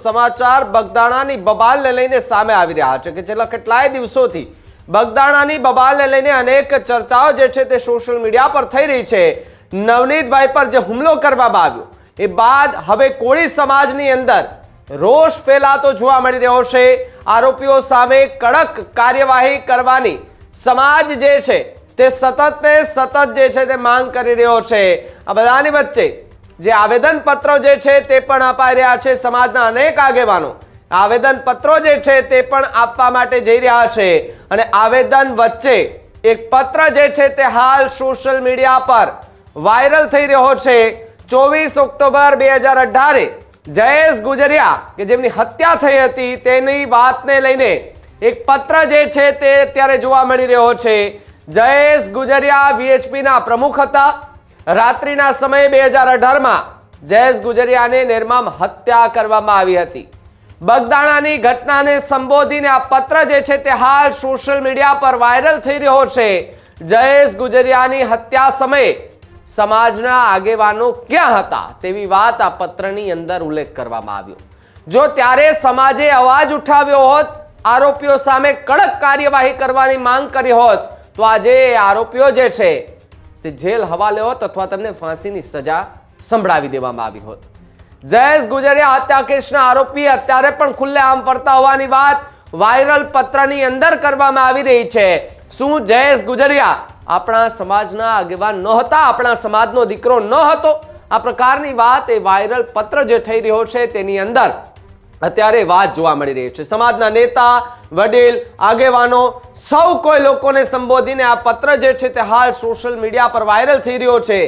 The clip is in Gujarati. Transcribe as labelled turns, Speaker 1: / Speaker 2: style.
Speaker 1: સમાચાર બગદાણાની બબાલને લઈને સામે આવી રહ્યા છે કે છેલ્લા કેટલાય દિવસોથી બગદાણાની બબાલને લઈને અનેક ચર્ચાઓ જે છે તે સોશિયલ મીડિયા પર થઈ રહી છે। નવનીતભાઈ પર જે હુમલો કરવામાં આવ્યો એ બાદ હવે કોળી સમાજની અંદર રોષ ફેલાતો જોવા મળી રહ્યો છે। આરોપીઓ સામે કડક કાર્યવાહી કરવાની સમાજ જે છે તે સતત ને સતત જે છે તે માંગ કરી રહ્યો છે। આ બધાની વચ્ચે જે આવેદન પત્રો જે છે તે પણ અપાઈ રહ્યા છે। સમાજના અનેક આગેવાનો આવેદન પત્રો જે છે તે પણ આપવા માટે જઈ રહ્યા છે અને આવેદન વચ્ચે એક પત્ર જે છે તે હાલ સોશિયલ મીડિયા પર વાયરલ થઈ રહ્યો છે। 24 ઓક્ટોબર 2018 જયેશ ગુજરિયા કે જેમની હત્યા થઈ હતી તેની વાતને લઈને એક પત્ર જે છે તે અત્યારે જોવા મળી રહ્યો છે। જયેશ ગુજરિયા VHPના પ્રમુખ હતા। રાત્રિના સમયે 2018માં જયેશ ગુજરિયાને નિર્મમ હત્યા કરવામાં આવી હતી। બગદાણાની ઘટનાને સંબોધીને આ પત્ર જે છે તે હાલ સોશિયલ મીડિયા પર વાયરલ થઈ રહ્યો છે। જયેશ ગુજરિયાની હત્યા સમયે સમાજના આગેવાનો ક્યાં હતા તેવી વાત આ પત્રની અંદર ઉલ્લેખ કરવામાં આવ્યો। જો ત્યારે સમાજે અવાજ ઉઠાવ્યો હોત, આરોપીઓ સામે કડક કાર્યવાહી કરવાની માંગ કરી હોત, તો આજે આરોપીઓ જે છે તે જેલ હવાલે હોત અથવા તેમને ફાંસીની સજા સંભળાવી દેવામાં આવી હોત। જયેશ ગુજરિયા હત્યા કેસના આરોપી અત્યારે પણ ખુલ્લેઆમ ફરતા હોવાની વાત વાયરલ પત્રની અંદર કરવામાં આવી રહી છે। શું જયેશ ગુજરિયા આપણા સમાજના આગેવાન ન હતા, આપણા સમાજનો દીકરો ન હતો? આ પ્રકારની વાત એ વાયરલ પત્ર જે થઈ રહ્યો છે તેની અંદર અત્યારે વાત જોવા મળી રહી છે। સમાજના નેતા, વડીલ, આગેવાનો સૌ કોઈ લોકોને સંબોધીને આ પત્ર જે છે તે હાલ સોશિયલ મીડિયા પર વાયરલ થઈ રહ્યો છે।